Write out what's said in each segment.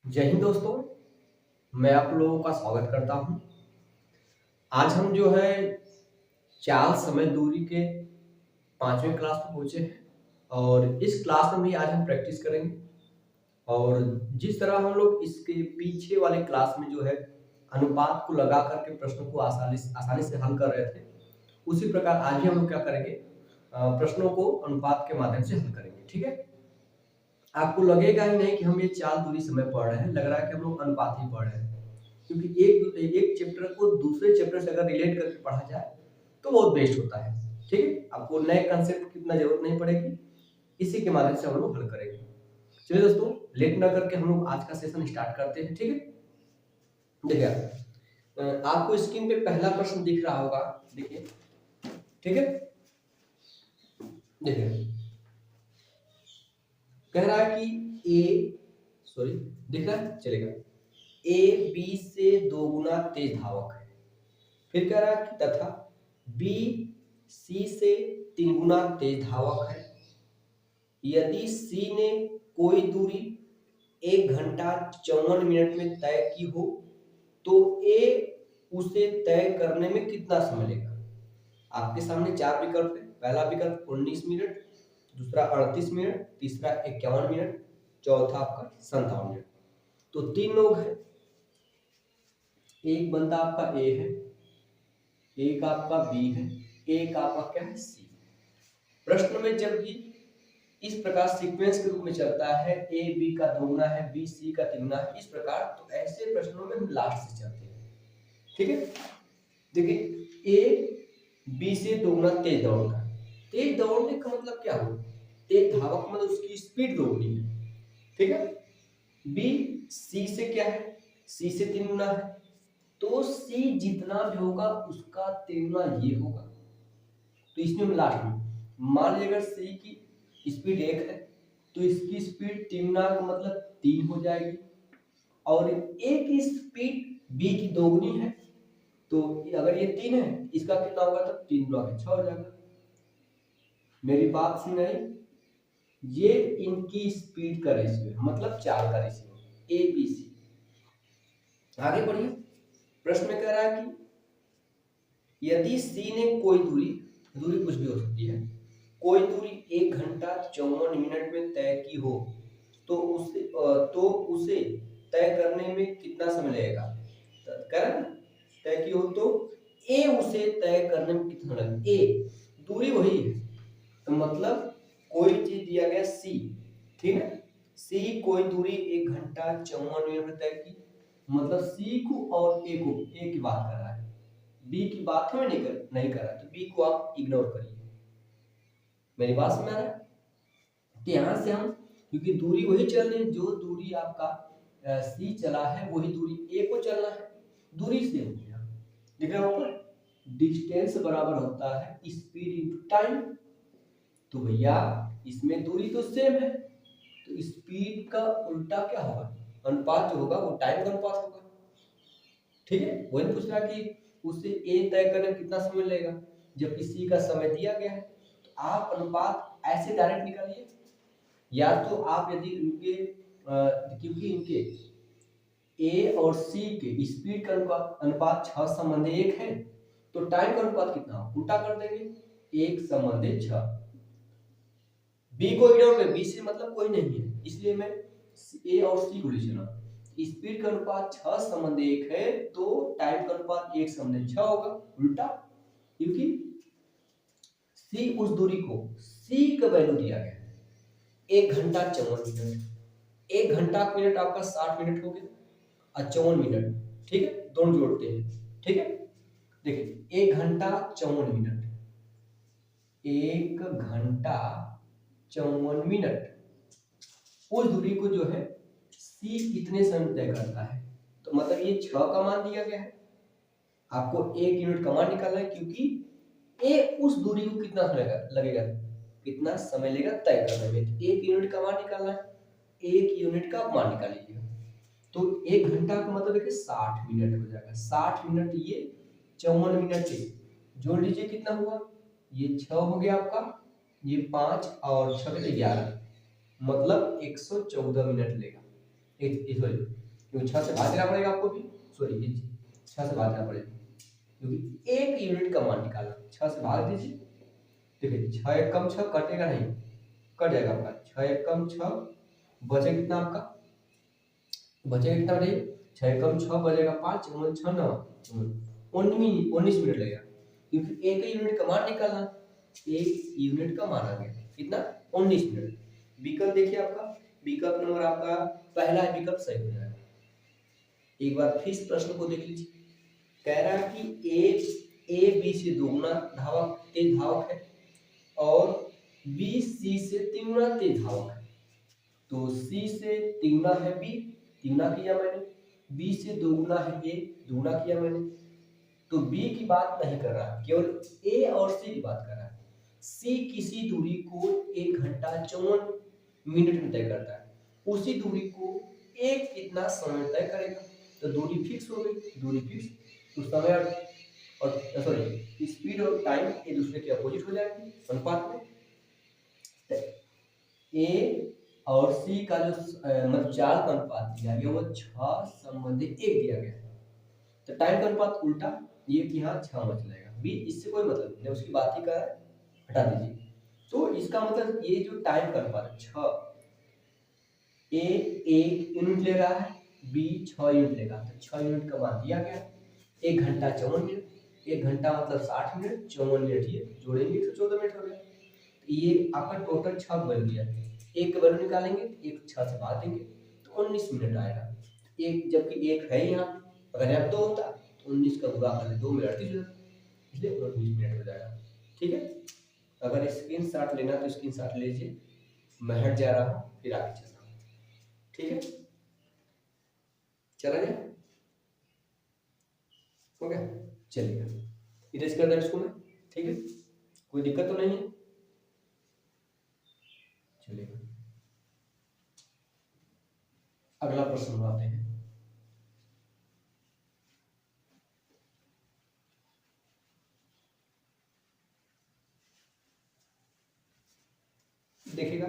जय हिंद दोस्तों। मैं आप लोगों का स्वागत करता हूं। आज हम जो है चाल समय दूरी के 5वें क्लास में पहुंचे हैं और इस क्लास में भी आज हम प्रैक्टिस करेंगे। और जिस तरह हम लोग इसके पीछे वाले क्लास में जो है अनुपात को लगा करके प्रश्नों को आसानी से हल कर रहे थे, उसी प्रकार आज भी हम लोग क्या करेंगे, प्रश्नों को अनुपात के माध्यम से हल करेंगे। ठीक है, आपको लगेगा ही नहीं कि हम ये चाल दूरी समय पढ़ रहे हैं, लग रहा है कि हम लोग अनुपात ही पढ़ रहे हैं। क्योंकि एक चैप्टर को दूसरे चैप्टर से अगर रिलेट करके पढ़ा जाए तो बहुत बेस्ट होता है। ठीक है, आपको नए कंसेप्ट की इतना जरूरत नहीं पड़ेगी, इसी के माध्यम से हम लोग हल करेंगे। चलिए दोस्तों, लेट ना करके हम लोग आज का सेशन स्टार्ट करते हैं। ठीक है, देखिए आपको स्क्रीन पे पहला प्रश्न दिख रहा होगा। देखिए, ठीक है, देखिए कह रहा है कि दिख रहा है, चलेगा। ए बी से 2 गुना तेज धावक है। फिर कह रहा है कि तथा बी सी से 3 गुना तेज धावक है। यदि सी ने कोई दूरी 1 घंटा 54 मिनट में तय की हो तो ए उसे तय करने में कितना समय लेगा। आपके सामने 4 विकल्प है। पहला विकल्प 19 मिनट, दूसरा 38 मिनट, तीसरा 51 मिनट, चौथा आपका 57 मिनट। तो 3 लोग हैं, एक बंदा आपका ए है, एक आपका बी है, एक आपका क्या है, सी। प्रश्न में जब भी इस प्रकार सीक्वेंस के रूप में चलता है, ए बी का 2 गुना है, बी सी का 3 गुना है, इस प्रकार, तो ऐसे प्रश्नों में हम लास्ट से चलते हैं। ठीक है, देखिए ए बी से 2 गुना तेज दौड़ता है। तेज दौड़ने का मतलब क्या हुआ? तेज धावक मतलब उसकी स्पीड दौड़नी है। ठीक है, बी सी से क्या है, सी से 3 गुना है, तो सी जितना भी होगा उसका 3 गुना ये होगा। तो इसमें हम लास्ट में मान लीजिए अगर सी की स्पीड 1 है तो इसकी स्पीड 3 गुना का मतलब 3 हो जाएगी, और ए की स्पीड बी की 2 गुनी है, तो अगर ये 3 है इसका कितना होगा, तब 3 गुना 6 हो जाएगा। मेरी बात सुन रहे, ये इनकी स्पीड का रेशियो है, मतलब चाल का रेशियो, ए बी सी। आगे बढ़िए, प्रश्न में कह रहा है कि यदि सी ने कोई दूरी कुछ भी हो सकती है, कोई दूरी 1 घंटा 54 मिनट में तय की हो तो उसे तय करने में कितना समय लगेगा। तय की हो तो ए उसे तय करने में कितना लगेगा। ए दूरी वही है, तो मतलब कोई चीज दिया गया सी, ठीक है, सी कोई दूरी 1 घंटा 54 मिनट में तय की, मतलब सी को और ए को, ए की बात कर रहा है, बी की बात हमें नहीं कर रहा, तो बी को आप इग्नोर करिए। मेरी बात समझ आ रहा है? तो यहाँ से हम, क्योंकि दूरी वही चल रही है, जो दूरी आपका सी चला है वही दूरी ए को चलना है, दूरी सेम हो गया। दिख रहा है ऊपर, डिस्टेंस बराबर होता है स्पीड इनटू टाइम। तो भैया इसमें दूरी तो सेम है, तो स्पीड का उल्टा क्या होगा, अनुपात जो होगा वो टाइम का अनुपात होगा। ठीक है, वही पूछ रहा कि उसे ए तय करने में कितना समय लगेगा, जबकि सी का समय दिया गया है। तो आप अनुपात ऐसे डायरेक्ट निकालिए, या तो आप यदि इनके क्योंकि इनके ए और सी के स्पीड का अनुपात 6 संबंध 1 है, तो टाइम का अनुपात कितना, उल्टा कर देंगे, 1 संबंध 6। बी को इग्नोर कर, बी से मतलब कोई नहीं है, इसलिए मैं ए और सी को ले चला। स्पीड का अनुपात 6 संबंध 1 है, तो टाइम का अनुपात 1 संबंध 6 होगा, उल्टा, क्योंकि सी उस दूरी को, सी का वैल्यू दिया गया है 1 घंटा 54 मिनट। 1 घंटा मिनट आपका 60 मिनट हो गया, और 54 मिनट, ठीक है, दोनों जोड़ते हैं। ठीक है, देखिए 1 घंटा 54 मिनट, 1 घंटा 54 मिनट, उस दूरी को जो है सी इतने समय तय करता है, तो मतलब ये 6 का मान दिया गया है, आपको 1 यूनिट का मान निकालना है, क्योंकि ए उस दूरी को कितना लगेगा, कितना समय लेगा तय करने में, 1 यूनिट का मान निकालना है, 1 यूनिट का मान निकाल लीजिएगा। तो 1 घंटा का मतलब देखिए 60 मिनट हो जाएगा, 60 मिनट ये 54 मिनट से जोड़ लीजिए, कितना हुआ, ये 6 हो गया आपका, ये 5 और 6 11, मतलब 114 मिनट लेगा। सॉरी, क्योंकि 6 से भाग देना पड़ेगा आपको भी, सॉरी 6 से भाग देना पड़ेगा क्योंकि 1 यूनिट का मान निकालना। 6 से भाग दीजिए, देखिए 6 एक कम 6 कटेगा नहीं, कट जाएगा आपका। 6 एक कम 6 बचे कितना आपका, बचेगा कितना बताइए, 6 एक कम 6 बचेगा 5, 6 9 19 मिनट लगेगा क्योंकि 1 यूनिट का मान निकालना। 1 यूनिट का मान आ गया कितना, 19 मिनट। विकल्प देखिए आपका, विकल्प नंबर आपका पहला विकल्प सही हो जाएगा। एक बार फिर इस प्रश्न को देख लीजिए, कह रहा है कि ए बी से दोगुना धावक तेज धावक है और बी सी से तिगुना तेज धावक है। तो सी से तिगुना है बी, तिगुना किया मैंने, बी से दोगुना है ए, दोगुना किया मैंने। तो बी की बात नहीं कर रहा है, केवल ए और सी की बात कर रहा है। सी किसी दूरी को 1 घंटा 54 मिनट में तय करता है, उसी दूरी को ए कितना समय तय करेगा। तो दूरी फिक्स हो गई, दूरी फिक्स, तो समय और सॉरी स्पीड और टाइम एक दूसरे के अपोजिट हो जाएंगे अनुपात में। ए और सी का जो मतलब चाल का अनुपात दिया गया वो 6:1 दिया गया है। तो टाइम का अनुपात उल्टा, ये कि यहाँ 6 बच जाएगा, बी इससे कोई मतलब नहीं, उसकी बात ही कर रहा है, हटा दीजिए। तो इसका मतलब ये जो टाइम का अनुपात है 6, ए 1 यूनिट ले रहा है, बी 6 यूनिट लेगा, तो 6 यूनिट का मान दिया गया। 1 घंटा 54 मिनट, 1 घंटा मतलब 60 मिनट, 54 मिनट ये जोड़ेंगे 114 मिनट हो गया। तो ये आपका टोटल 6 बन गया। एक का वैल्यू निकालेंगे, एक 6 से भाग देंगे तो 19 मिनट आएगा। एक जबकि एक है यहाँ, अगर यहाँ 2 होता तो 19 का गुणा कर 2 में 38 हो जाता, इसलिए 19 मिनट हो जाएगा। ठीक है, अगर स्क्रीनशॉट लेना तो स्क्रीनशॉट लीजिए, मैं हट जा रहा हूँ फिर आगे चल रहा हूँ। ठीक है, चला गया, हो गया, चलिए इरेज कर दें इसको मैं। ठीक है, कोई दिक्कत तो नहीं है, चलिए अगला प्रश्न बनाते हैं। देखिएगा,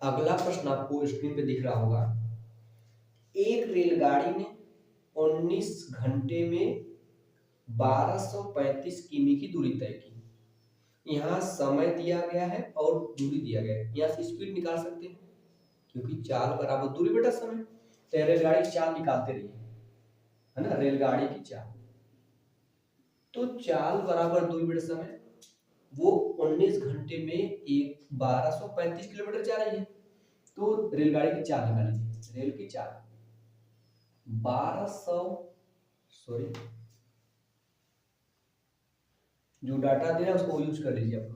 अगला प्रश्न आपको स्क्रीन पे दिख रहा होगा। एक रेलगाड़ी ने 19 घंटे में 1235 किमी की दूरी तय की। यहाँ समय दिया गया है और दूरी दिया गया है, यहाँ से स्पीड निकाल सकते हैं क्योंकि चाल बराबर दूरी बटा समय। तो रेलगाड़ी की चाल निकालते रहिए, है ना, रेलगाड़ी की चाल, तो चाल बराबर दूरी बटा समय, वो 19 घंटे में 1235 किलोमीटर जा रही है। तो रेलगाड़ी की चाल निकाल लीजिए, रेल की चाल 1200, सॉरी जो डाटा दे रहा है उसको यूज कर लीजिए आप,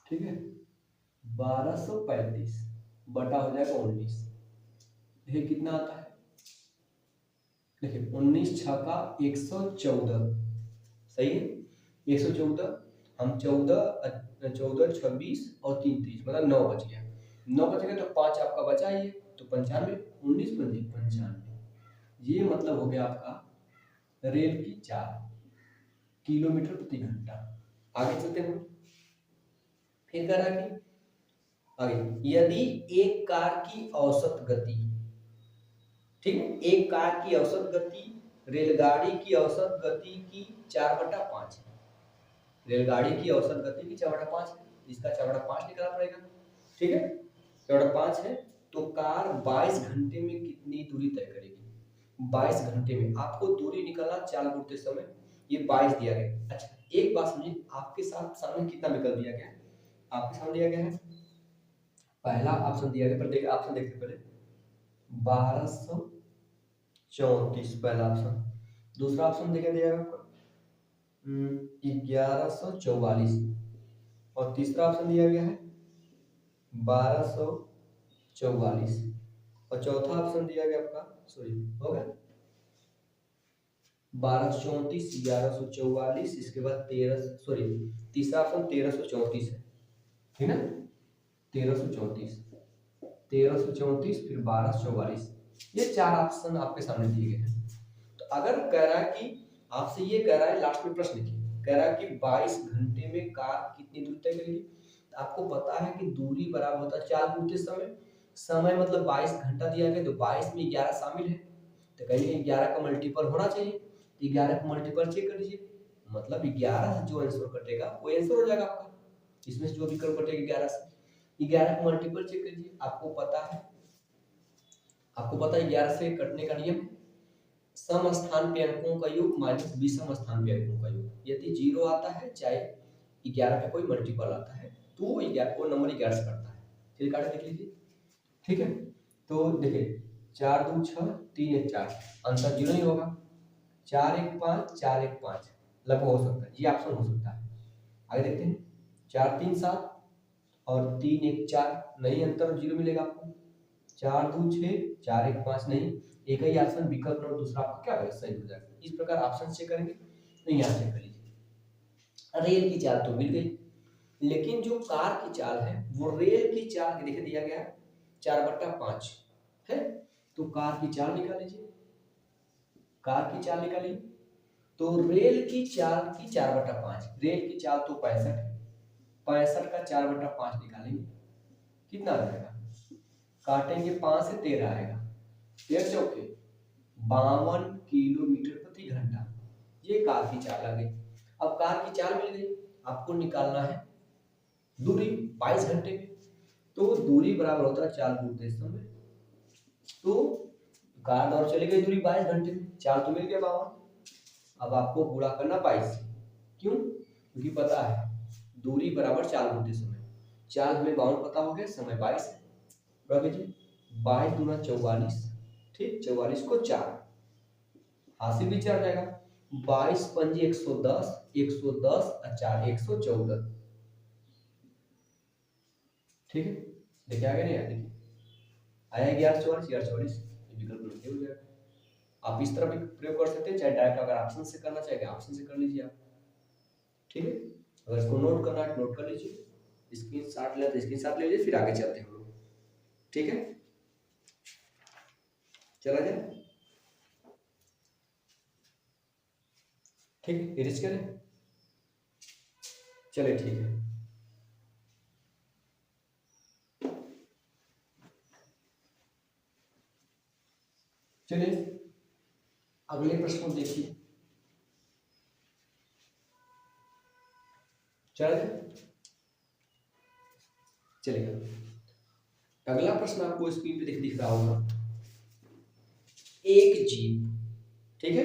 ठीक है। 1235 बटा हो जाएगा 19, देखिए कितना आता है, देखिए 19 छक्का 114, सही है 114, हम 14 26 और 3 30 मतलब 9 बच गया, 9 बच गया तो 5 आपका बचा ही है, तो 95, 19 95, ये मतलब हो गया आपका रेल की चाल किलोमीटर प्रति घंटा। आगे चलते हैं, फिर कह रहा कि आगे यदि एक कार की औसत गति, ठीक है, एक कार की औसत गति रेलगाड़ी की औसत गति की 4/5 है, रेलगाड़ी की औसत गति की 4/5 है, इसका 4/5 निकालना पड़ेगा, ठीक है, 4/5 है, तो कार 22 घंटे में कितनी दूरी तय करेगी। 22 घंटे में आपको दूरी निकालना, चाल घूरते समय, ये 22 दिया गया। अच्छा एक बात समझिए, आपके साथ सामने कितना विकल्प दिया गया है, आपके सामने दिया गया है, पहला ऑप्शन दिया गया, पर देखिए ऑप्शन देखते पहले 1234 पहला ऑप्शन, दूसरा ऑप्शन दिया गया आपको 1144 और तीसरा ऑप्शन दिया गया है 1244 और चौथा ऑप्शन दिया गया आपका, सॉरी हो गया 1234 1144, इसके बाद 13, सॉरी तीसरा ऑप्शन 1334 है, ठीक है, 1334 फिर 1244, ये 4 ऑप्शन आपके सामने दिए गए हैं। तो अगर कह रहा है कि आपसे ये कह रहा है, लास्ट में प्रश्न लिखिए, कह रहा है कि 22 घंटे में कार कितनी दूरी तय करेगी, तो आपको पता है कि दूरी बराबर होता है चाल घूरते समय, समय मतलब 22 घंटा दिया गया, तो 22 में 11 शामिल है, तो कहीं 11 का मल्टीपल होना चाहिए, तो 11 का मल्टीपल चेक कर लीजिए, मतलब 11 से जो आंसर कटेगा वो आंसर हो जाएगा आपका, इसमें से जो भी विकल्प कटेगा 11 से, 11 का मल्टीपल चेक कीजिए। आपको पता है 11 से कटने का नियम, सम स्थान पे अंकों का योग माइनस विषम स्थान पे अंकों का योग, यदि 0 आता है चाहे 11 का कोई मल्टीपल आता है तो 11 को नंबर 11 से कटता है। फिर काट देख लीजिए, ठीक है। तो देखिए 4 2 6 3 1 4, आंसर 0 ही होगा। 4 1 5 4 1 5 लगभग हो सकता है, ये ऑप्शन हो सकता है। आगे देखते हैं 4 3 7 और 3 1 4, नहीं अंतर 0 मिलेगा आपको। 4 2 6 4 1 5 नहीं, एक ही ऑप्शन विकल्प नंबर दूसरा आपका क्या होगा, सही हो जाएगा। इस प्रकार ऑप्शन चेक करेंगे, तो यहाँ चेक कर लीजिए। रेल की चाल तो मिल गई, लेकिन जो कार की चाल है वो रेल की चाल के देखिए दिया गया है 4/5 है, तो कार की चाल निकाल लीजिए, कार की चाल निकालिए। तो रेल की चाल की 4/5, रेल की चाल तो 65 है, 65 का 4/5 निकालेंगे, कितना आ जाएगा, काटेंगे 5 से 13 आएगा, 13 चौके 52 किलोमीटर प्रति घंटा, ये कार की चाल आ गई। अब कार की चाल मिल गई, आपको निकालना है दूरी 22 घंटे में, तो दूरी बराबर होता है चाल गुणित समय, तो कार दौड़ चली गई दूरी 22 घंटे में, चाल तो मिल गया 52, अब आपको गुणा करना 22 से, क्यों, क्योंकि पता है दूरी बराबर चाल गुणित समय, चाल हमें 52 पता हो गया, समय 22 है, बराबर जी 22 दूना 44, ठीक, 44 को 4 हासिल भी 4 जाएगा, 22 पंजी 110, 110 और 4 114, ठीक है। देखिए आगे नहीं आया, देखिए आया 1144, 1144, विकल्प नहीं हो जाएगा। आप इस तरह भी प्रयोग कर सकते हैं, चाहे डायरेक्ट अगर ऑप्शन से करना चाहेंगे ऑप्शन से कर लीजिए आप, ठीक है। अगर इसको नोट करना है नोट कर लीजिए, स्क्रीनशॉट ले तो स्क्रीनशॉट ले लीजिए, फिर आगे चलते हैं हम लोग, ठीक है। चला जाए, ठीक है, इरेज करें, चलिए ठीक है। चलिए अगले प्रश्न को देखिए, चला जाए, चलेगा। अगला प्रश्न आपको स्क्रीन पे दिख रहा होगा, एक जीप, ठीक है,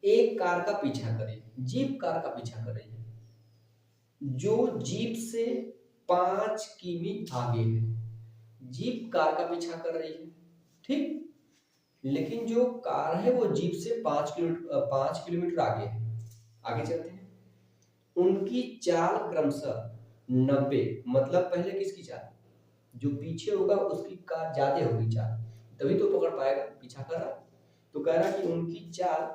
एक कार का पीछा करे, जीप कार का पीछा कर रही है, जो जीप से 5 किमी आगे है, जीप कार का पीछा कर रही है, ठीक, लेकिन जो कार है वो जीप से 5 किलोमीटर आगे है। आगे चलते हैं, उनकी चाल क्रमशः 90, मतलब पहले किसकी चाल, जो पीछे होगा उसकी कार ज्यादा होगी चाल, तभी तो पकड़ पाएगा, पीछा कर रहा, तो कह रहा कि उनकी चाल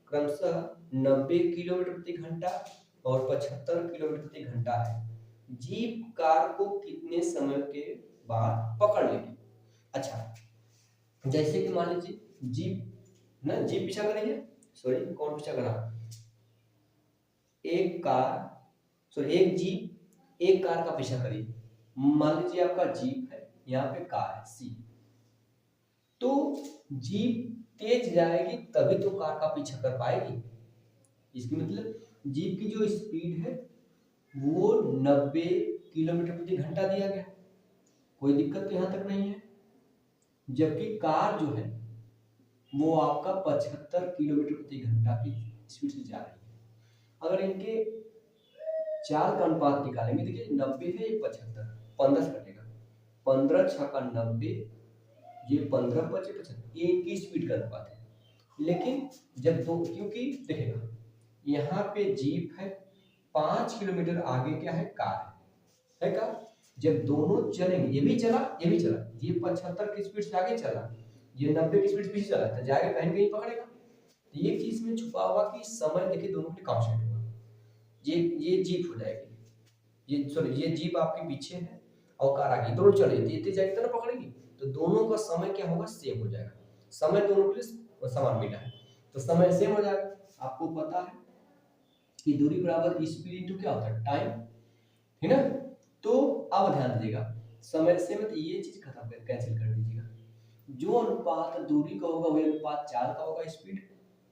क्रमशः 90 किलोमीटर प्रति घंटा और 75 किलोमीटर प्रति घंटा है, जीप कार को कितने समय के बाद पकड़ लेगी। अच्छा, जैसे कि मान लीजिए जीप ना, जीप पीछा कर रही है, सॉरी कौन पीछा कर रहा, एक कार, सॉरी एक जीप एक कार का पीछा करी, मान लीजिए आपका जीप है, यहाँ पे कार है सी, तो जीप तेज जाएगी तभी तो कार का पीछा कर पाएगी, इसकी मतलब जीप की जो स्पीड है वो 90 किलोमीटर प्रति घंटा दिया गया, कोई दिक्कत तो यहाँ तक नहीं है, जबकि कार जो है वो आपका 75 किलोमीटर प्रति घंटा की स्पीड से जा रही है। अगर इनके चाल का अनुपात निकालेंगे, देखिए 90 है, ये 75, 15 से कटेगा, 15 छक्का 90, ये 15 बचे 75, ये इनकी स्पीड का अनुपात है। लेकिन जब दो, क्योंकि देखिएगा यहाँ पे जीप है, 5 किलोमीटर आगे क्या है, कार है का, जब दोनों चलेंगे, ये भी चला ये भी चला, ये 75 की स्पीड से आगे चला, ये 90 की स्पीड से पीछे चला, तो जाएगा कहीं कहीं पकड़ेगा, तो ये चीज में छुपा हुआ कि समय देखिए दोनों के कांस्टेंट होगा, ये जीप हो जाएगी, ये सॉरी ये जीप आपके पीछे है और कार आगे, दोनों चले तेज जाएगी तो ना पकड़ेगी, तो दोनों का समय क्या होगा, सेम हो जाएगा, समय दोनों के लिए समान मिला है, तो समय सेम हो जाएगा। आपको पता है कि दूरी बराबर स्पीड इनटू क्या होता है, टाइम, है ना। तो अब ध्यान दीजिएगा, समय से मत ये चीज खत्म कर कैंसिल कर दीजिएगा। जो अनुपात दूरी का होगा वही अनुपात चाल का होगा स्पीड।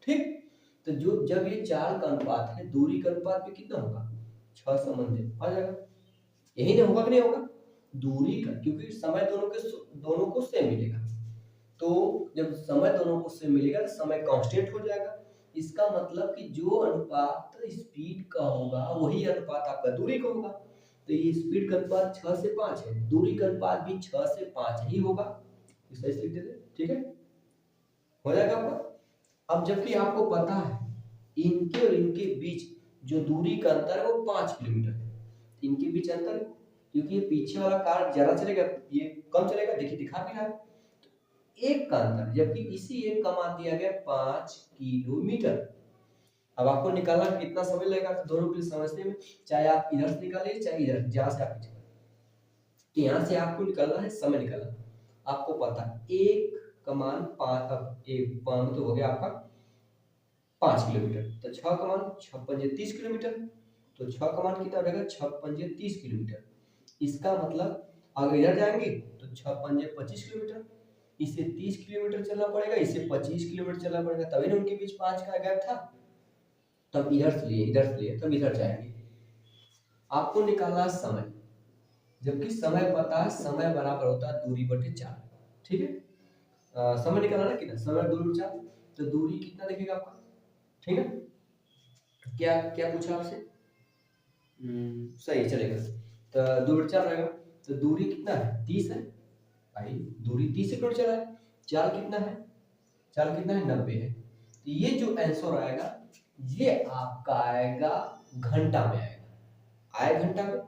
ठीक, तो जो जब ये चाल का अनुपात है दूरी का अनुपात भी कितना होगा 6 संबंधित आ जाएगा। यही नहीं होगा कि नहीं होगा दूरी का, क्योंकि समय दोनों को सेम मिलेगा। तो जब समय दोनों को सेम मिलेगा तो समय कांस्टेंट हो जाएगा। इसका मतलब कि जो अनुपात स्पीड का होगा वही अनुपात आपका दूरी का होगा। तो ये स्पीड का अनुपात 6 से 5 है, दूरी का अनुपात भी 6 से 5 ही होगा। इस तरह से लिख देते, ठीक है, हो जाएगा आपका। अब जबकि आपको पता है इनके और इनके बीच जो दूरी का अंतर है वो 5 किलोमीटर है। इनके बीच अंतर है, क्योंकि ये पीछे वाला कार ज्यादा चलेगा, ये कम चलेगा, देखिए दिखा भी रहा है। एक का अंतर, जबकि इसी एक का मान दिया गया 5 किलोमीटर। अब आपको निकालना कितना समय लगेगा तो दोनों के लिए समझने में, चाहे आप इधर से निकालिए चाहे इधर जहां से आप निकालिए, तो यहाँ से आपको निकालना है समय निकालना। आपको पता है एक का मान 5, अब एक मान तो हो गया आपका 5 किलोमीटर, तो 6 का मान 6 पंजे 30 किलोमीटर, तो 6 का मान कितना हो जाएगा 6 पंजे 30 किलोमीटर। इसका मतलब अगर इधर जाएंगे तो 6 पंजे 25 किलोमीटर, इसे 30 किलोमीटर चलना पड़ेगा, इसे 25 किलोमीटर चलना पड़ेगा, तभी ना उनके बीच 5 का गैप था। तब इधर से लिए तब इधर जाएंगे। आपको निकालना समय, जबकि समय पता है समय बराबर होता है दूरी बटे चाल। ठीक है, समय निकालना ना कितना, समय दूरी चाल, तो दूरी कितना दिखेगा आपका, ठीक है। क्या क्या पूछा आपसे, सही चलेगा, तो दूरी चाल रहेगा, तो दूरी कितना है 30 है भाई, दूरी 30 किलोमीटर चला है। चाल कितना है, चाल कितना है 90 है। तो ये जो आंसर आएगा ये आपका आएगा घंटा में आएगा घंटा में।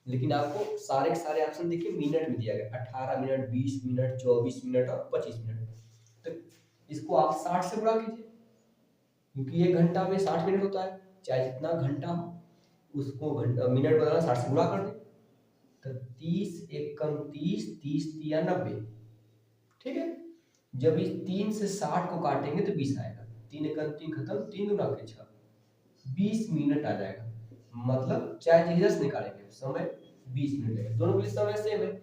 लेकिन आपको सारे के सारे ऑप्शन देखिए मिनट में दिया गया, 18 मिनट 20 मिनट 24 मिनट और 25 मिनट। तो इसको आप 60 से गुणा कीजिए, क्योंकि ये घंटा में 60 मिनट होता है, चाहे जितना घंटा हो उसको घंटा मिनट बदलना 60 से गुणा कर दे, तो 30 एक कम 30 30 या 90, ठीक है। जब इस 3 से 60 को काटेंगे तो 20 आएगा, 3 एकम 3 खत्म, 3 गुना के 6 20 मिनट आ जाएगा। मतलब चाहे इधर से निकालेंगे समय 20 मिनट लगेगा, दोनों के लिए समय सेम है,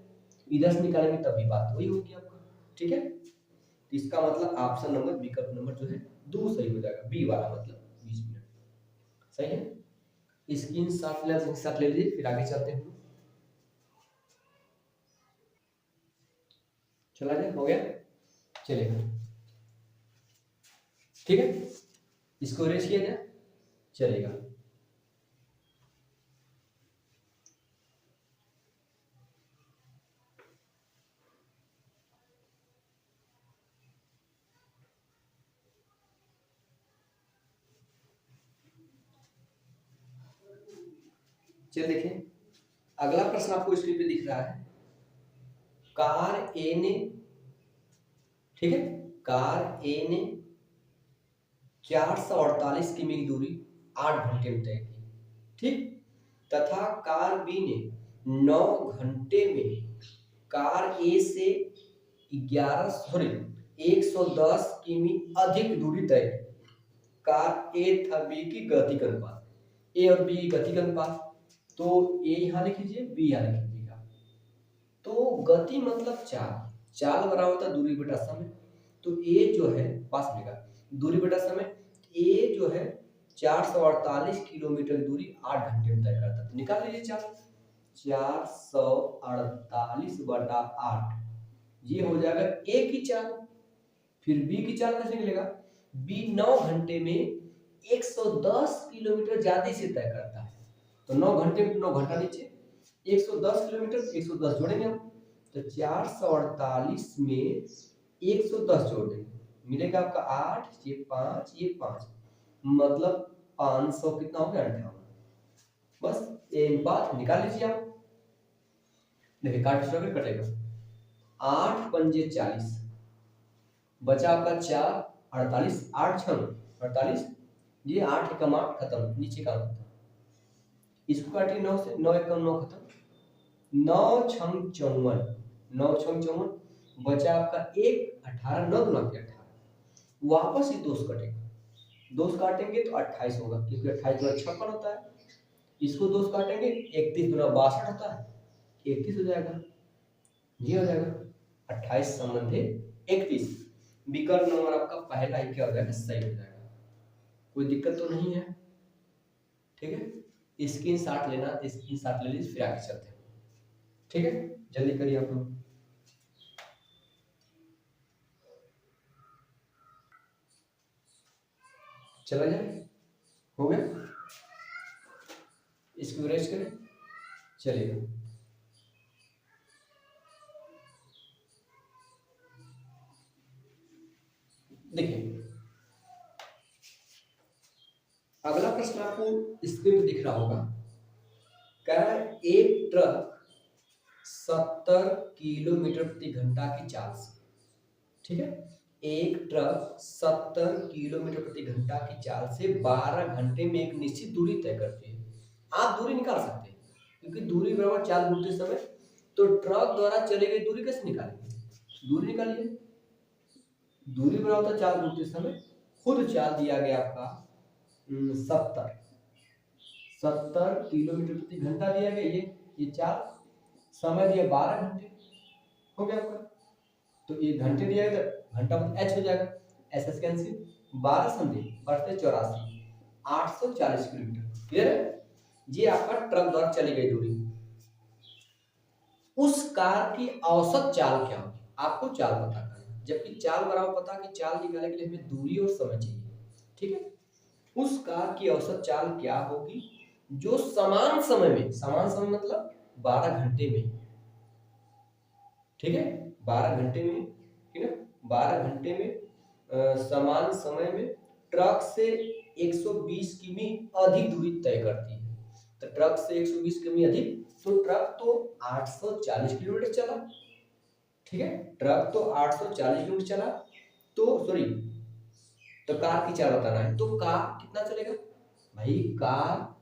इधर से निकालेंगे तब भी बात वही होगी आपका, ठीक है। तो इसका मतलब ऑप्शन नंबर विकल्प नंबर जो है 2 सही हो जाएगा, बी वाला मतलब 20 मिनट सही है। स्क्रीनशॉट ले लीजिए, फिर आगे चलते हैं। चला जाए, हो गया, चलेगा, ठीक है, इसको रेस किया जाए, चलेगा। चलिए देखिए, अगला प्रश्न आपको स्क्रीन पे दिख रहा है, कार ए ने, ठीक है, कार ए ने 448 किमी की दूरी 8 घंटे में तय की, ठीक, तथा कार बी ने 9 घंटे में कार ए से 110 किमी अधिक दूरी तय की। कार ए था बी की गति का अनुपात, ए और बी की गति का अनुपात, तो ए यहाँ लिख लीजिए, बी यहाँ लिख लीजिएगा। तो गति मतलब चाल, चाल बराबर होता है दूरी बटा समय, तो ए जो है पास मिलेगा दूरी बटा समय, ए जो है 448 किलोमीटर की दूरी 8 घंटे में तय करता है, तो निकाल लीजिए चाल, 448 बटा 8, ये हो जाएगा ए की चाल। फिर बी की चाल कैसे मिलेगा, बी 9 घंटे में 110 किलोमीटर ज्यादा से तय करता है, तो 9 घंटे में 9 घंटा नीचे 110 किलोमीटर, 110 जोड़ेंगे हम, तो 448 में 110 जोड़ देंगे, मिलेगा आपका 8, ये 5, ये 5, मतलब 500 कितना हो गया 58। बस ये बात निकाल लीजिए आप, देखिए काट कटेगा, 8 पंजे 40, बचा आपका 4, 48, 8 छंग 48, ये 8 एकम 8 खत्म, नीचे का खत्म, इसको काटिए 9 से, 9 एकम 9 खत्म, 9 छंग 54, 9 छंग 54, बचा आपका 1, 18, 9 गुना 18, वापस ही दोष कटेगा, दोष काटेंगे तो 28 होगा, क्योंकि 28 गुना 56 होता है, इसको दोष काटेंगे 31 गुना 62 होता है, 31 हो जाएगा, ये हो जाएगा 28 संबंधी 31। विकल्प नंबर आपका पहला ही क्या हो जाएगा, सही हो जाएगा। कोई दिक्कत तो नहीं है, ठीक है। स्क्रीन शॉट लेना तो स्क्रीन शॉट ले लीजिए, फिर आगे चलते हैं, ठीक है। जल्दी करिए आप लोग। चला जाए, हो गया, इसको रेस्ट करें, चलिए। देखिए अगला प्रश्न आपको स्क्रीन पे दिख रहा होगा, कह रहा है एक ट्रक 70 किलोमीटर प्रति घंटा की चाल से, ठीक है, एक ट्रक 70 किलोमीटर प्रति घंटा की चाल से 12 घंटे में एक निश्चित दूरी तय करती है। आप दूरी निकाल सकते हैं, क्योंकि दूरी बराबर चाल घूमते समय, तो ट्रक द्वारा चली गई दूरी कैसे निकालेंगे, दूरी निकालिए। दूरी बराबर होता चाल घूमते समय, खुद चाल दिया गया आपका 70 किलोमीटर प्रति घंटा दिया गया, ये चाल, समय दिया 12 घंटे, हो गया आपका। तो ये घंटे दिया गया, घंटा मतलब एच हो जाएगा, एस एस कैंसिल, 12 संधि बढ़ते 84, 840 किलोमीटर, क्लियर है। ये आपका ट्रक द्वारा चली गई दूरी। उस कार की औसत चाल क्या होगी, आपको चाल पता करना, जबकि चाल बराबर पता कि चाल निकालने के लिए हमें दूरी और समय चाहिए, ठीक है। उस कार की औसत चाल क्या होगी जो समान समय में, समान समय मतलब 12 घंटे में, ठीक है, 12 घंटे में, ठीक है, 12 घंटे में समान समय में ट्रक से 120 किमी अधिक दूरी तय करती है। तो ट्रक से 120 किमी अधिक, तो ट्रक तो 840 किलोमीटर चला, ठीक है, ट्रक तो 840 किलोमीटर चला, तो सॉरी, तो कार की चाल बताना है, तो कार कितना चलेगा भाई, कार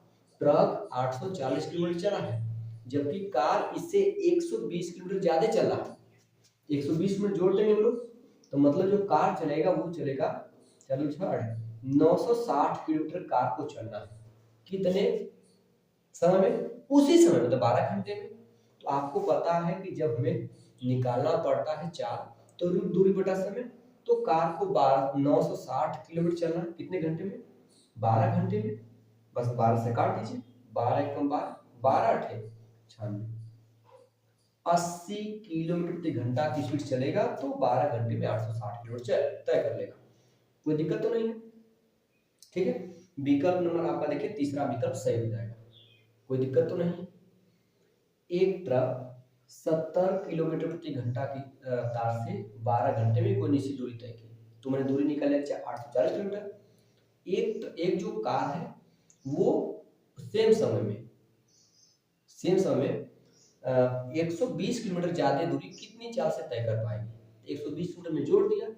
ट्रक 840 किलोमीटर चला है, जबकि कार इससे 120 किलोमीटर ज्यादा चला है, 120 मिनट जोड़ देंगे हम लोग, तो मतलब जो कार चलेगा वो चलेगा, चलो छोड़, 960 किलोमीटर कार को चलना है, कितने समय में, उसी समय मतलब 12 घंटे में। तो आपको पता है कि जब हमें निकालना पड़ता है चाल, तो दूरी बटा समय, तो कार को 960 किलोमीटर चलना है, कितने घंटे में, 12 घंटे में, बस 12 से काट दीजिए, 12 एकम 12, 12 अठे 96, 80 किलोमीटर प्रति घंटा की स्पीड चलेगा, तो 12 घंटे में 860 किलोमीटर तय कर लेगा, कोई दिक्कत तो नहीं है, ठीक है। विकल्प नंबर आपका देखिए तीसरा विकल्प सही हो जाएगा, कोई दिक्कत तो नहीं। एक ट्रक 70 किलोमीटर प्रति घंटा की रफ्तार से 12 घंटे में कोई निश्चित दूरी तय की, तो मैंने दूरी निकाली 840 किलोमीटर। एक जो कार है वो सेम समय में 120 किलोमीटर ज्यादा दूरी कितनी चाल से तय कर पाएगी, 120 किलोमीटर में जोड़ दिया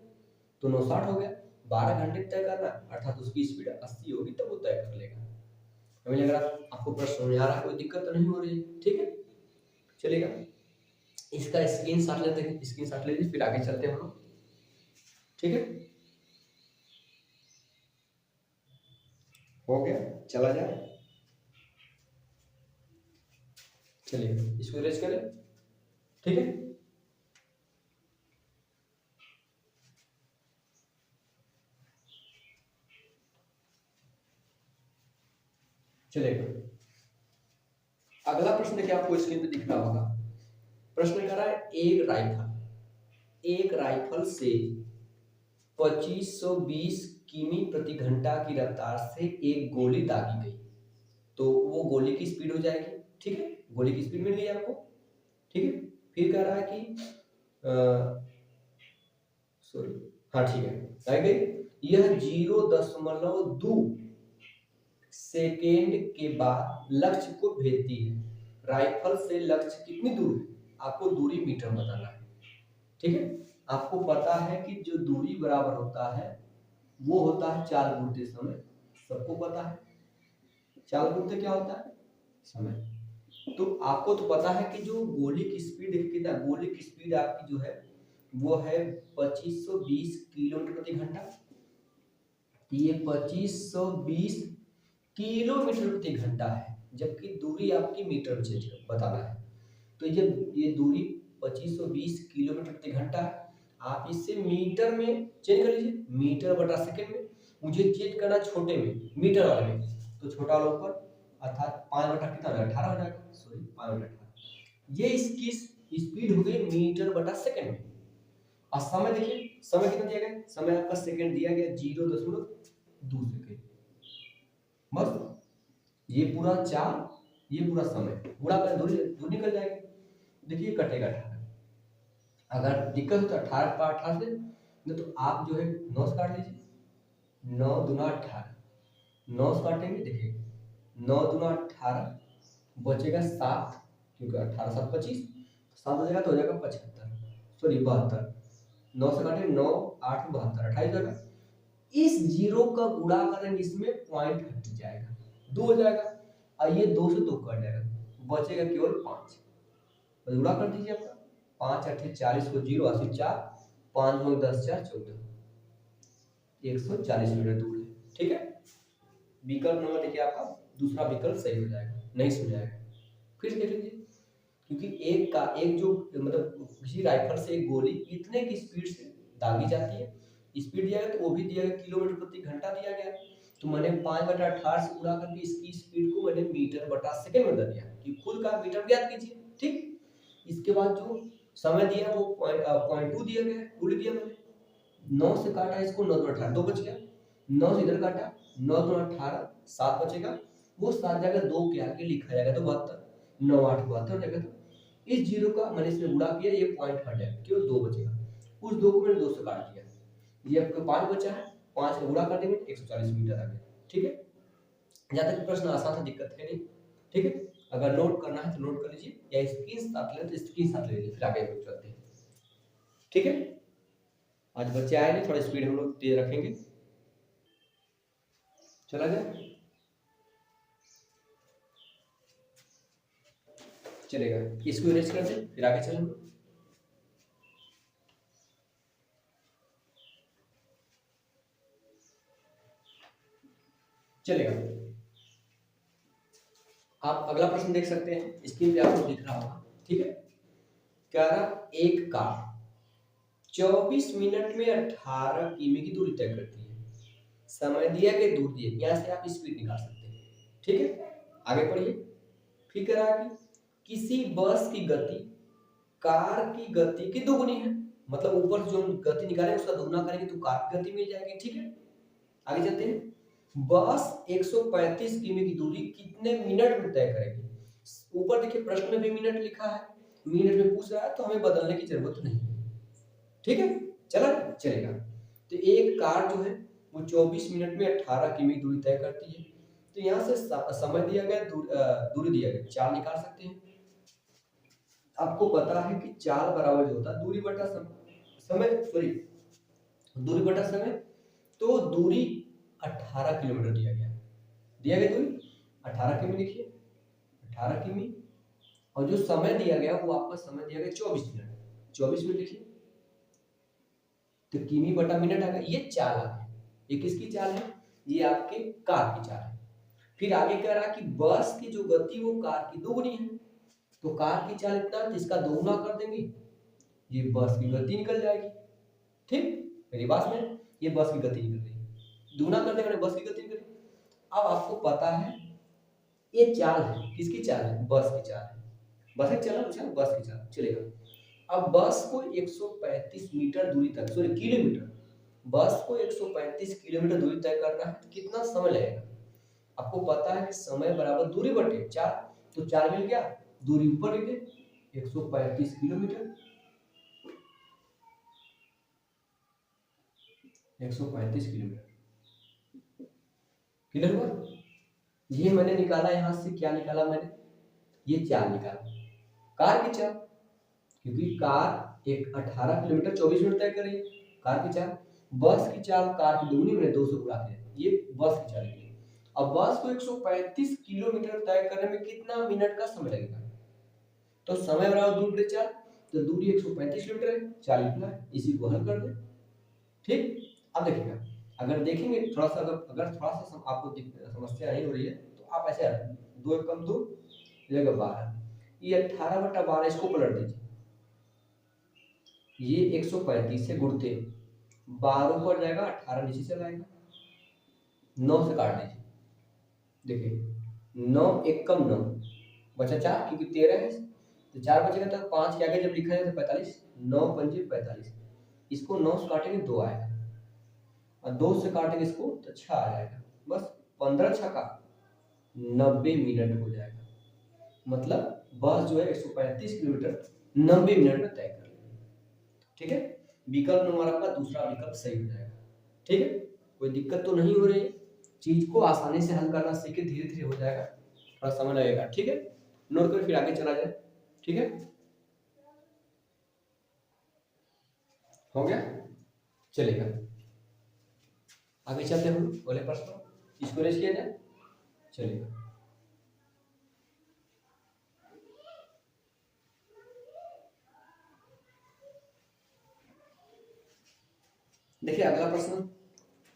तो 960 हो गया, 12 घंटे तय करना, अर्थात उसकी स्पीड 80 होगी तब वो तय कर लेगा। हमें लग रहा आपको प्रश्न समझ आ रहा है, कोई दिक्कत तो नहीं हो रही, ठीक है, चलेगा। इसका स्क्रीनशॉट लेते हैं, स्क्रीनशॉट ले लीजिए, फिर आगे चलते हैं हम लोग, ठीक है, हो गया, चला जाए, चलिए इसको रेज करें, ठीक है। चलेगा, अगला प्रश्न देखिए, आपको स्क्रीन पे दिख रहा होगा, प्रश्न कर रहा है एक राइफल से 2520 किमी प्रति घंटा की रफ्तार से एक गोली दागी गई, तो वो गोली की स्पीड हो जाएगी, ठीक है, गोली की स्पीड मिल गई आपको, ठीक है। फिर कह रहा है कि सॉरी, हाँ ठीक है, आ गई, यह 0.2 सेकेंड के बाद लक्ष्य को भेजती है, राइफल से लक्ष्य कितनी दूर है, आपको दूरी मीटर में बताना है, ठीक है। आपको पता है कि जो दूरी बराबर होता है वो होता है चाल घूमते समय, सबको पता है चाल घूमते क्या होता है, समय। तो आपको तो पता है कि जो गोली की स्पीड कितना, गोली की स्पीड आपकी जो है वो है 2520 किलोमीटर प्रति घंटा, ये 2520 किलोमीटर प्रति घंटा है, जबकि दूरी आपकी मीटर में चेंज बताना है, तो जब ये दूरी 2520 किलोमीटर प्रति घंटा है। आप इससे मीटर में चेंज कर लीजिए, मीटर बटा सेकंड में। मुझे चेंज करना छोटे में, मीटर वाले में, तो छोटा वाला ऊपर, अर्थात 5 बटा कितना हो जाएगा, 18 हो जाएगा, सॉरी 5 बटा 18। ये इसकी स्पीड हो गई मीटर बटा सेकंड में। और समय देखिए, समय कितना दिया गया, समय आपका सेकंड दिया गया 0.2 सेकंड। बस ये पूरा चाल, ये पूरा समय, गुणा कर दूर निकल जाएगी। देखिए कटेगा 18। अगर दिक्कत हो तो 18 पर 18 से, नहीं तो आप जो है 9 से काट लीजिए, 9 दूना 18, 9 से काटेंगे, देखिए 9 दूना 18, बचेगा 7, क्योंकि 18 7 25, 7 बचेगा तो हो जाएगा 75, सॉरी 72। 9 से काटे 9 8 72, 28 जाएगा। इस जीरो का गुणा करेंगे इसमें, पॉइंट हट जाएगा, 2 हो जाएगा, और ये 2 से 2 कट जाएगा, बचेगा केवल 5। तो गुणा कर दीजिए आपका, 5 8 40 को 0 80 4, 5 9 10 4 14, 140 मीटर दूर है। ठीक है, विकल्प नंबर देखिए आपका दूसरा विकल्प सही हो जाएगा, नहीं हो जाएगा। फिर देख लीजिए, क्योंकि एक जो मतलब किसी राइफल से एक गोली इतने की स्पीड से दागी जाती है, स्पीड दिया गया तो वो भी दिया गया किलोमीटर प्रति घंटा दिया गया, तो मैंने 5 बटा 18 से गुणा करके इसकी स्पीड को मैंने मीटर बटा सेकंड में दे दिया कि खुद का मीटर ज्ञात कीजिए। ठीक, इसके बाद जो समय दिया वो 0.2 दिया गया, उल्ट दिया मैंने, 9 से काटा इसको, 9 2 18, 2 बच गया, 9 से इधर काटा, 9 2 18, 7 बचेगा, वो 7 जगह 2 के आगे लिखा जाएगा तो 72, 9 8 72 हो जाएगा। तो इस जीरो का मैंने इसमें गुणा किया, ये पॉइंट हट जाएगा, केवल 2 बचेगा, उस 2 को मैंने 2 से काट दिया, ये आपका 5 बचा है, 5 का गुणा कर देंगे 140 मीटर आ गया। ठीक है, जहाँ तक प्रश्न आसान था, दिक्कत है नहीं। ठीक है, अगर नोट करना है तो नोट कर लीजिए, या स्क्रीनशॉट ले तो स्क्रीनशॉट ले लीजिए, फिर आगे हम चलते हैं। ठीक है, आज बच्चे आए नहीं, थोड़ा स्पीड हम लोग तेज रखेंगे। चला जाए, चलेगा, इसको इरेज कर दे, फिर आगे चलेंगे। चलेगा, आप अगला प्रश्न देख सकते हैं, स्क्रीन पे आपको दिख रहा होगा। ठीक है, कह रहा एक कार 24 मिनट में 18 किमी की दूरी तय करती है, समय दिया कि दूर दिया, यहाँ से आप स्पीड निकाल सकते हैं। ठीक है, आगे पढ़िए। फिर कह रहा कि किसी बस की गति कार की गति की दोगुनी है, मतलब ऊपर जो गति निकाले उसका दोगुना करेंगे तो कार की गति मिल जाएगी। ठीक है, आगे चलते हैं। बस 135 किमी की दूरी कितने मिनट में तय करेगी। ऊपर देखिए प्रश्न में भी मिनट लिखा है, मिनट में पूछ रहा है, तो हमें बदलने की जरूरत नहीं है। ठीक है, चलेगा। तो एक कार जो है वो 24 मिनट में 18 किमी दूरी तय करती है, तो यहाँ से समय दिया गया, दूरी दिया गया, चाल निकाल सकते हैं। आपको पता है कि चाल बराबर जो होता है दूरी बटा समय, सॉरी दूरी बटा समय, तो दूरी 18 किलोमीटर दिया गया दूरी 18 किमी, लिखिए 18 किमी, और जो समय दिया गया वो आपका समय दिया गया 24 मिनट, 24 मिनट लिखिए, तो किमी बटा मिनट आ गया, ये चाल आ गया। ये किसकी चाल है, ये आपके कार की चाल है। फिर आगे कह रहा कि बस की जो गति वो कार की दोगुनी है, तो कार की चाल इतना, तो इसका दोगुना कर देंगे, ये बस की गति निकल जाएगी। ठीक, मेरी बात में, ये बस की गति निकल गई, दोगुना कर देंगे बस की गति निकल गई। अब आपको पता है ये चाल है, किसकी चाल है, बस की चाल है, बस एक चला पूछा, बस की चाल चलेगा। अब बस को 135 मीटर दूरी तक, सॉरी किलोमीटर, बस को 135 किलोमीटर दूरी तय करना है, तो कितना समय लगेगा। आपको पता है कि समय बराबर दूरी बटे 4, तो 4 मिल गया, दूरी ऊपर लिख दे 135 किलोमीटर, 135 किलोमीटर, क्लियर हुआ। ये मैंने निकाला, यहां से क्या निकाला मैंने, ये चाल निकाला, कार की चाल, क्योंकि कार एक 18 किलोमीटर 24 मिनट तय करेगी, कार की चाल। बस की चाल कार की दोगुनी मैंने 2 से गुणा किया, ये बस की चाल है। अब बस को 135 किलोमीटर तय करने में कितना मिनट का समय लगेगा, तो समय बराबर दूरी बटे चाल, तो दूरी 135 किलोमीटर है, चाल इतना है, इसी को हल कर दे। ठीक, अब देखिएगा, अगर देखेंगे थोड़ा सा, अगर थोड़ा सा आपको समस्या नहीं हो रही है तो आप ऐसे 2 1 कम 2 जगह 12, ये 18 बटा 12, इसको पलट दीजिए, ये 135 से गुणते 12 ऊपर जाएगा, 18 नीचे चला आएगा, 9 से काट दीजिए। देखिए 9 एक कम 9 बचा 4, क्योंकि 13 है तो 4 बचेगा, तो 5 के आगे जब लिखा है तो 45, 9 पंजे 45, इसको 9 से काटेंगे 2 आएगा, और 2 से काटेंगे इसको तो 6 आ जाएगा। बस 15 छक्का 90 मिनट हो जाएगा। मतलब बस जो है 135 किलोमीटर 90 मिनट में तय कर लेंगे। ठीक है, विकल्प नंबर आपका दूसरा विकल्प सही हो जाएगा। ठीक है, कोई दिक्कत तो नहीं हो रही है, चीज को आसानी से हल करना सीखे, धीरे धीरे हो जाएगा, थोड़ा समय लगेगा। ठीक है, नोट कर फिर आगे चला जाए। ठीक है, हो गया, चलेगा आगे चलते हैं। बोले प्रश्न इसको रेस किया जाए, चलेगा। देखिए अगला प्रश्न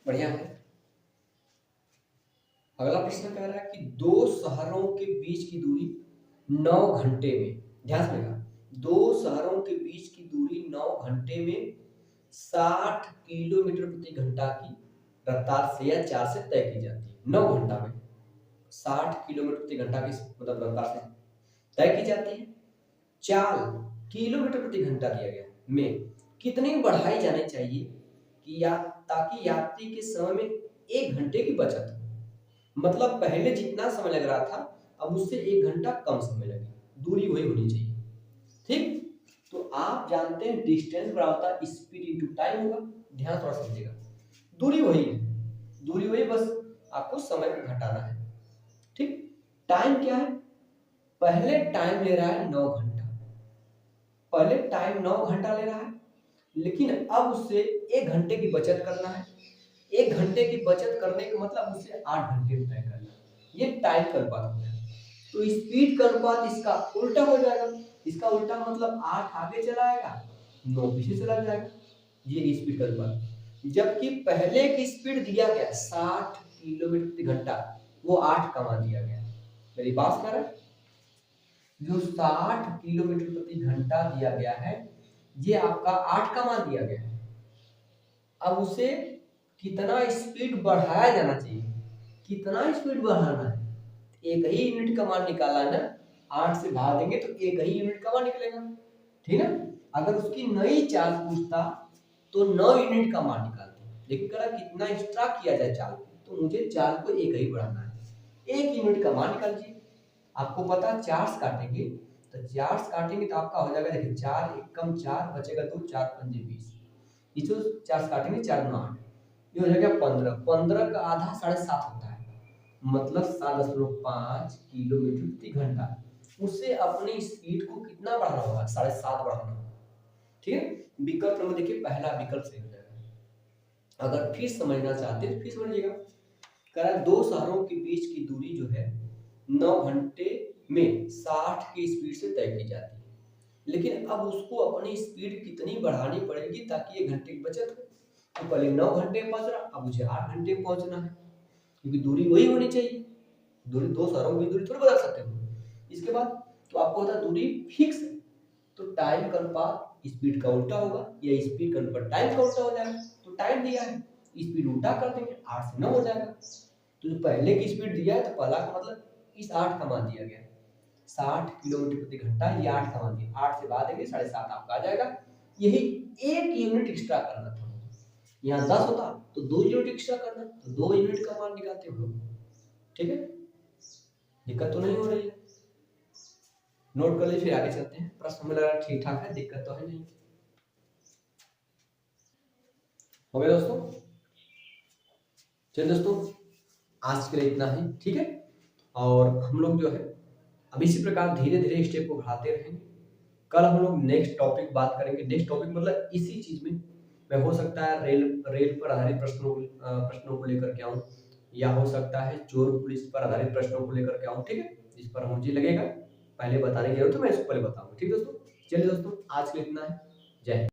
बढ़िया है। अगला प्रश्न कह रहा है कि दो शहरों के बीच की दूरी 9 घंटे में, ध्यान से देखा, दो शहरों के बीच की दूरी 9 घंटे में 60 किलोमीटर प्रति घंटा की रफ्तार से या चाल से तय की जाती है। 9 घंटा में 60 किलोमीटर प्रति घंटा की मतलब रफ्तार से तय की जाती है। चाल किलोमीटर प्रति घंटा दिया गया में कितनी बढ़ाई जानी चाहिए कि ताकि यात्री के समय में 1 घंटे की बचत हो। मतलब पहले जितना समय लग रहा था अब उससे 1 घंटा कम समय लगे, दूरी वही होनी चाहिए। ठीक, तो आप जानते हैं डिस्टेंस बराबर होता है स्पीड इनटू टाइम होगा। ध्यान थोड़ा समझिएगा, दूरी वही है, दूरी वही, बस आपको समय में घटाना है। ठीक, टाइम क्या है, पहले टाइम ले रहा है 9 घंटा, पहले टाइम 9 घंटा ले रहा है, लेकिन अब उससे 1 घंटे की बचत करना है। 1 घंटे की बचत करने का मतलब उससे 8 घंटे में तय करना है। ये टाइम का अनुपात हो गया। तो स्पीड का अनुपात इसका उल्टा हो जाएगा। इसका उल्टा मतलब 8 आगे चला आएगा, 9 पीछे चला जाएगा। ये स्पीड का अनुपात। जबकि पहले की स्पीड दिया गया 60 किलोमीटर प्रति घंटा, वो 8 कमा दिया गया। मेरी बात कर रहे हैं, जो 60 किलोमीटर प्रति घंटा दिया गया है ये आपका 8 कमा दिया गया है। अब उसे कितना स्पीड बढ़ाया जाना चाहिए, कितना स्पीड बढ़ाना है, एक ही यूनिट का मान निकाला है ना, 8 से भाग देंगे तो एक ही यूनिट का मान निकलेगा। ठीक है, अगर उसकी नई चाल पूछता तो 9 यूनिट का मान निकालते, लेकिन कह रहा कितना एक्स्ट्रा किया जाए चाल को, तो मुझे चाल को एक ही बढ़ाना है, 1 यूनिट का मान निकाल लीजिए। आपको पता 4 से काटेंगे तो 4 से काटेंगे तो आपका हो जाएगा, देखिए 4 एक कम 4 बचेगा 2, 4 पंजे 20, इसको 4 से काटेंगे 4 9 8, ये हो जाएगा 15, 15 का आधा 7.5 होता है, मतलब 7.5 किलोमीटर प्रति घंटा। उससे अपनी स्पीड को कितना बढ़ाना होगा, 7.5 बढ़ाना होगा। ठीक है, विकल्प नंबर देखिए पहला विकल्प सही हो जाएगा। अगर फिर समझना चाहते हैं तो फिर समझिएगा, कह रहा है दो शहरों के बीच की दूरी जो है 9 घंटे में 60 की स्पीड से तय की जाती है, लेकिन अब उसको अपनी स्पीड कितनी बढ़ानी पड़ेगी ताकि 1 घंटे की बचत हो। तो पहले 9 घंटे में पहुंच रहा, अब मुझे 8 घंटे में पहुंचना है, क्योंकि दूरी वही होनी चाहिए। दूरी दो शहरों की दूरी थोड़ी बदल सकते हो। इसके बाद तो आपको होता है दूरी फिक्स है, तो टाइम का अनुपात स्पीड का उल्टा होगा, या स्पीड का अनुपात टाइम का उल्टा हो जाएगा। तो टाइम दिया है, स्पीड उल्टा कर देंगे, 8 से 9 हो जाएगा। तो जो पहले की स्पीड दिया है तो पहला का मतलब इस 8 का मान दिया गया, 60 किलोमीटर प्रति घंटा, ये 8 का मान दिया, 8 से भाग देंगे 7.5 आपका आ जाएगा। यही 1 यूनिट एक्स्ट्रा करना था, यहाँ 10 होता तो 2 यूनिट एक्स्ट्रा करना, तो 2 यूनिट का मान निकालते हो। ठीक है, दिक्कत तो नहीं हो रही है, नोट कर लीजिए फिर आगे चलते हैं। प्रश्न में लगा ठीक ठाक है, दिक्कत तो है नहीं। हो गया दोस्तों, चलिए दोस्तों आज के लिए इतना ही। ठीक है, और हम लोग जो है अब इसी प्रकार धीरे धीरे स्टेप को बढ़ाते रहेंगे। कल हम लोग नेक्स्ट टॉपिक बात करेंगे। नेक्स्ट टॉपिक मतलब इसी चीज में हो सकता है रेल पर आधारित प्रश्नों को लेकर के आऊं, या हो सकता है चोर पुलिस पर आधारित प्रश्नों को लेकर के आऊं। ठीक है, इस पर मुझे लगेगा पहले बताने की जरूरत है, मैं इसको पहले बताऊंगा। ठीक है दोस्तों, चलिए दोस्तों आज के लिए इतना है। जय हिंद।